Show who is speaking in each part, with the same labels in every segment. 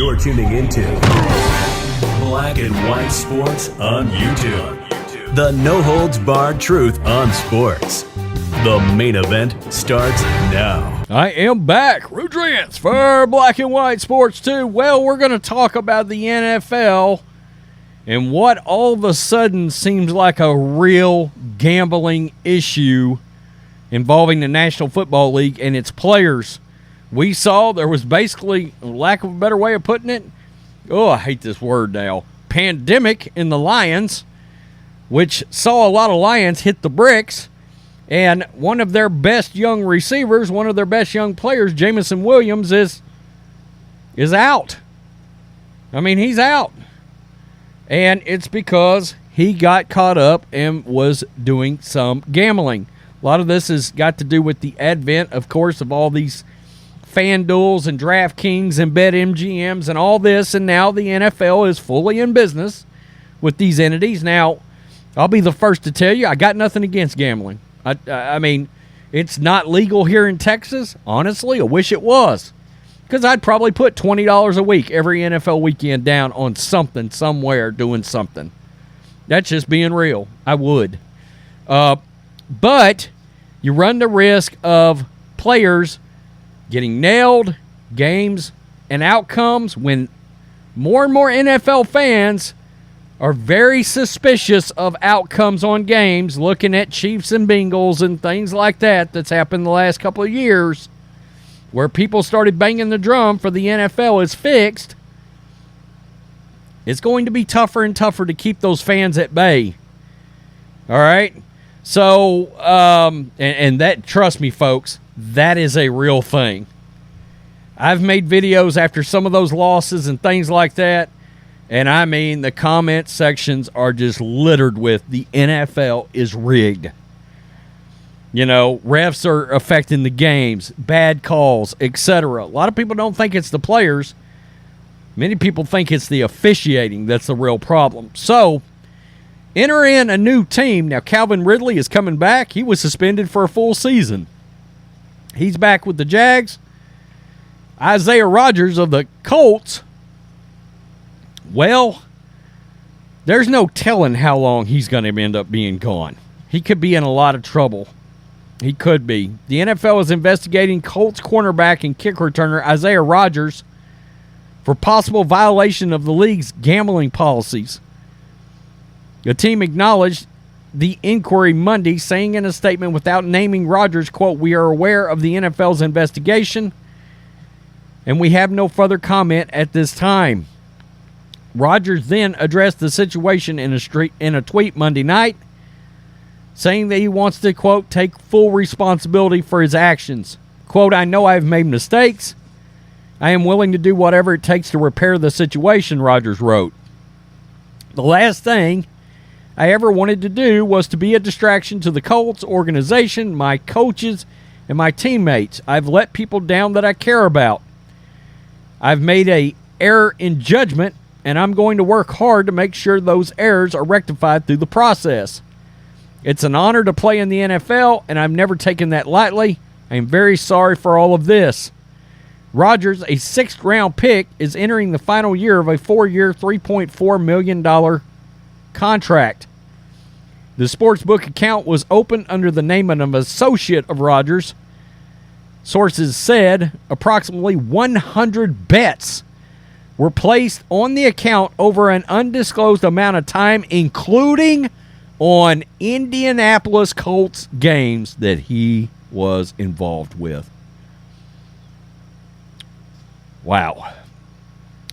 Speaker 1: You're tuning into Black and White Sports on YouTube. The no-holds-barred truth on sports. The main event starts now.
Speaker 2: I am back. Rudrance for Black and White Sports 2. Well, we're going to talk about the NFL and what all of a sudden seems like a real gambling issue involving the National Football League and its players. We saw there was basically, lack of a better way of putting it, I hate this word now, pandemic in the Lions, which saw a lot of Lions hit the bricks, and one of their best young receivers, one of their best young players, Jameson Williams, is out. I mean, he's out. And it's because he got caught up and was doing some gambling. A lot of this has got to do with the advent, of course, of all these FanDuels and DraftKings and BetMGMs and all this, and now the NFL is fully in business with these entities. Now, I'll be the first to tell you, I got nothing against gambling. I mean, it's not legal here in Texas. Honestly, I wish it was, because I'd probably put $20 a week every NFL weekend down on something, somewhere, doing something. That's just being real. I would. But you run the risk of players getting nailed, games, and outcomes when more and more NFL fans are very suspicious of outcomes on games, looking at Chiefs and Bengals and things like that that's happened the last couple of years, where people started banging the drum for the NFL is fixed. It's going to be tougher and tougher to keep those fans at bay. All right? So, and that, trust me, folks, that is a real thing. I've made videos after some of those losses and things like that, and I mean, the comment sections are just littered with the NFL is rigged. You know, refs are affecting the games, bad calls, etc. A lot of people don't think it's the players. Many people think it's the officiating that's the real problem. So, enter in a new team. Now, Calvin Ridley is coming back. He was suspended for a full season. He's back with the Jags. Isaiah Rodgers of the Colts, well, there's no telling how long he's going to end up being gone. He could be in a lot of trouble. He could be. The NFL is investigating Colts cornerback and kick returner Isaiah Rodgers for possible violation of the league's gambling policies. The team acknowledged the inquiry Monday, saying in a statement without naming Rodgers, quote, "We are aware of the NFL's investigation, and we have no further comment at this time." Rodgers then addressed the situation in a tweet Monday night, saying that he wants to, quote, "take full responsibility for his actions." Quote, "I know I have made mistakes. I am willing to do whatever it takes to repair the situation," Rodgers wrote. "The last thing I ever wanted to do was to be a distraction to the Colts organization, my coaches, and my teammates. I've let people down that I care about. I've made an error in judgment, and I'm going to work hard to make sure those errors are rectified through the process. It's an honor to play in the NFL, and I've never taken that lightly. I am very sorry for all of this." Rodgers, a sixth-round pick, is entering the final year of a 4-year, $3.4 million contract. The sportsbook account was opened under the name of an associate of Rodgers. Sources said approximately 100 bets were placed on the account over an undisclosed amount of time, including on Indianapolis Colts games that he was involved with. Wow.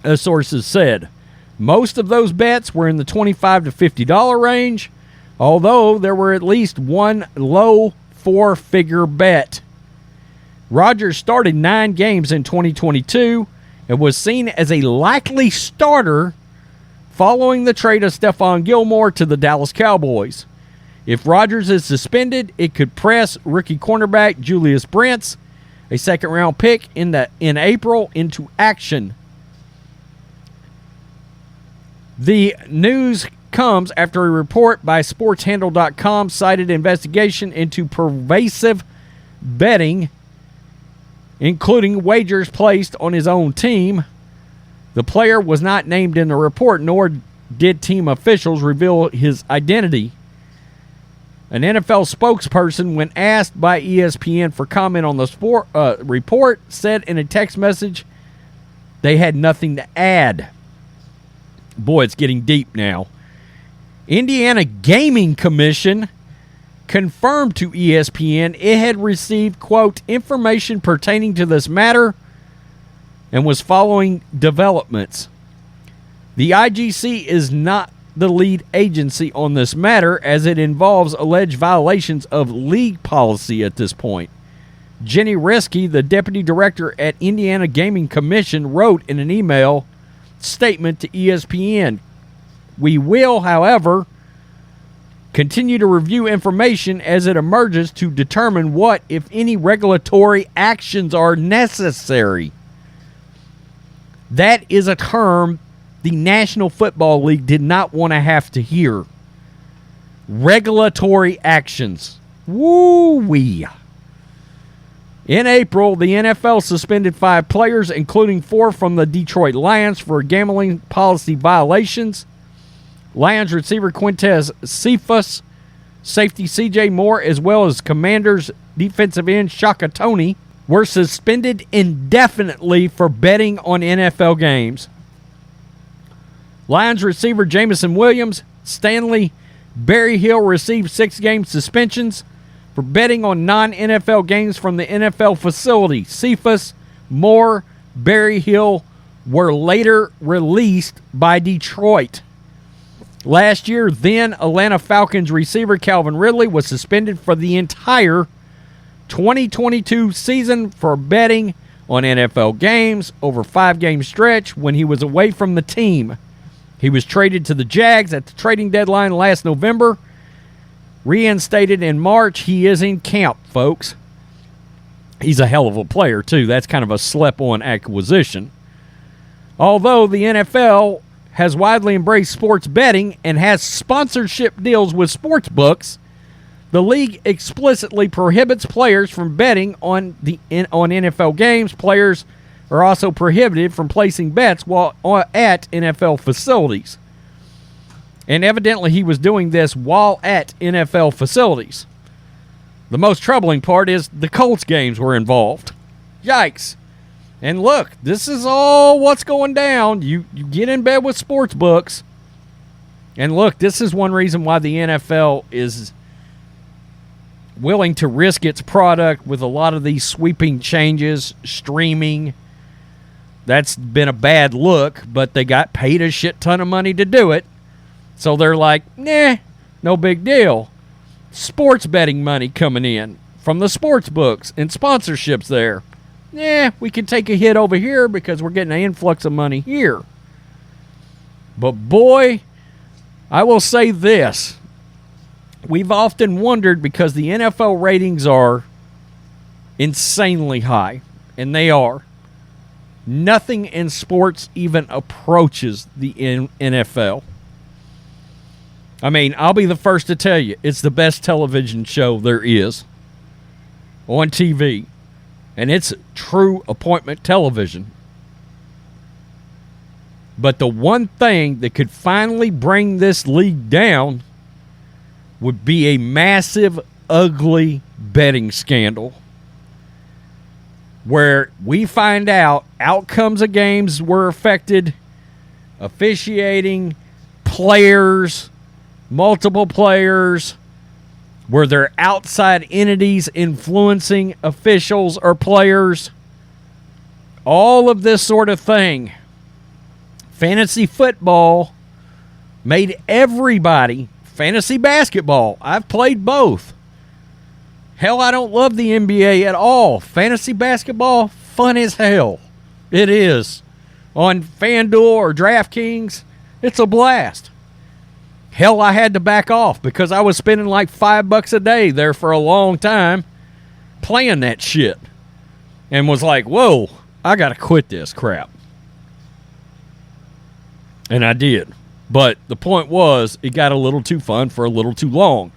Speaker 2: The sources said most of those bets were in the $25 to $50 range, although there were at least one low four-figure bet. Rodgers started 9 games in 2022 and was seen as a likely starter following the trade of Stephon Gilmore to the Dallas Cowboys. If Rodgers is suspended, it could press rookie cornerback Julius Brents, a second-round pick in April, into action. The news comes after a report by SportsHandle.com cited investigation into pervasive betting, including wagers placed on his own team. The player was not named in the report, nor did team officials reveal his identity. An NFL spokesperson, when asked by ESPN for comment on the report, said in a text message they had nothing to add. Boy, it's getting deep now. Indiana Gaming Commission confirmed to ESPN it had received, quote, information pertaining to this matter and was following developments. The IGC is not the lead agency on this matter, as it involves alleged violations of league policy at this point. Jenny Reske, the deputy director at Indiana Gaming Commission, wrote in an email statement to ESPN, "We will, however, continue to review information as it emerges to determine what, if any, regulatory actions are necessary." That is a term the National Football League did not want to have to hear. Regulatory actions. Woo-wee. In April, the NFL suspended 5 players, including 4 from the Detroit Lions, for gambling policy violations. Lions receiver Quintez Cephus, safety C.J. Moore, as well as Commanders defensive end Shaka Toney were suspended indefinitely for betting on NFL games. Lions receiver Jameson Williams, Stanley Berryhill received 6-game suspensions for betting on non-NFL games from the NFL facility. Cephus, Moore, Berryhill were later released by Detroit. Last year, then Atlanta Falcons receiver Calvin Ridley was suspended for the entire 2022 season for betting on NFL games over a 5-game stretch when he was away from the team. He was traded to the Jags at the trading deadline last November. Reinstated in March, he is in camp, folks. He's a hell of a player, too. That's kind of a slept-on acquisition. Although the NFL has widely embraced sports betting and has sponsorship deals with sports books, the league explicitly prohibits players from betting on NFL games. Players are also prohibited from placing bets while at NFL facilities. And evidently he was doing this while at NFL facilities. The most troubling part is the Colts games were involved. Yikes. And look, this is all what's going down. You get in bed with sports books. And look, this is one reason why the NFL is willing to risk its product with a lot of these sweeping changes, streaming. That's been a bad look, but they got paid a shit ton of money to do it. So they're like, nah, no big deal. Sports betting money coming in from the sports books and sponsorships there. Yeah, we can take a hit over here because we're getting an influx of money here. But boy, I will say this. We've often wondered, because the NFL ratings are insanely high, and they are. Nothing in sports even approaches the NFL. I mean, I'll be the first to tell you, it's the best television show there is on TV. And it's true appointment television. But the one thing that could finally bring this league down would be a massive, ugly betting scandal where we find out outcomes of games were affected, officiating, players, multiple players, were there outside entities influencing officials or players? All of this sort of thing. Fantasy football made everybody, fantasy basketball, I've played both. Hell, I don't love the NBA at all. Fantasy basketball, fun as hell. It is. On FanDuel or DraftKings, it's a blast. Hell, I had to back off because I was spending like $5 a day there for a long time playing that shit. And was like, whoa, I got to quit this crap. And I did. But the point was, it got a little too fun for a little too long.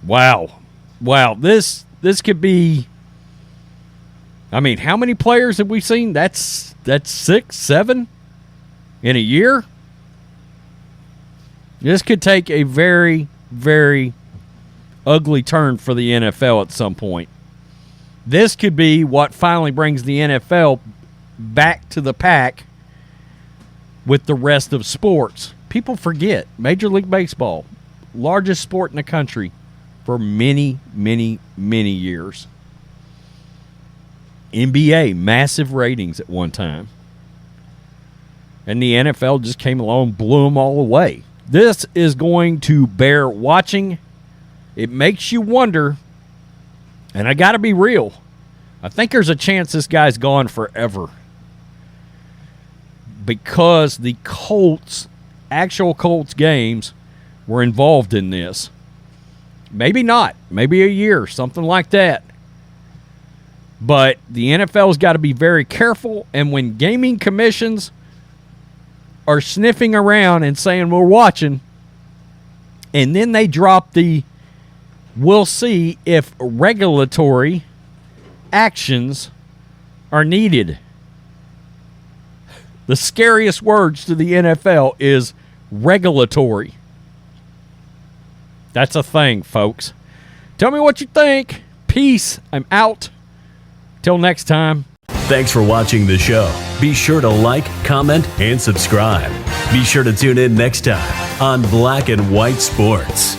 Speaker 2: Wow. This could be I mean, how many players have we seen? That's 6, 7 in a year. This could take a very, very ugly turn for the NFL at some point. This could be what finally brings the NFL back to the pack with the rest of sports. People forget Major League Baseball, largest sport in the country for many, many, many years. NBA, massive ratings at one time. And the NFL just came along and blew them all away. This is going to bear watching. It makes you wonder, and I got to be real, I think there's a chance this guy's gone forever. Because the Colts, actual Colts games, were involved in this. Maybe not. Maybe a year, something like that. But the NFL's got to be very careful, and when gaming commissions are sniffing around and saying we're watching, and then they drop the we'll see if regulatory actions are needed. The scariest words to the NFL is regulatory. That's a thing, folks. Tell me what you think. Peace. I'm out. Till next time.
Speaker 1: Thanks for watching the show. Be sure to like, comment, and subscribe. Be sure to tune in next time on Black and White Sports.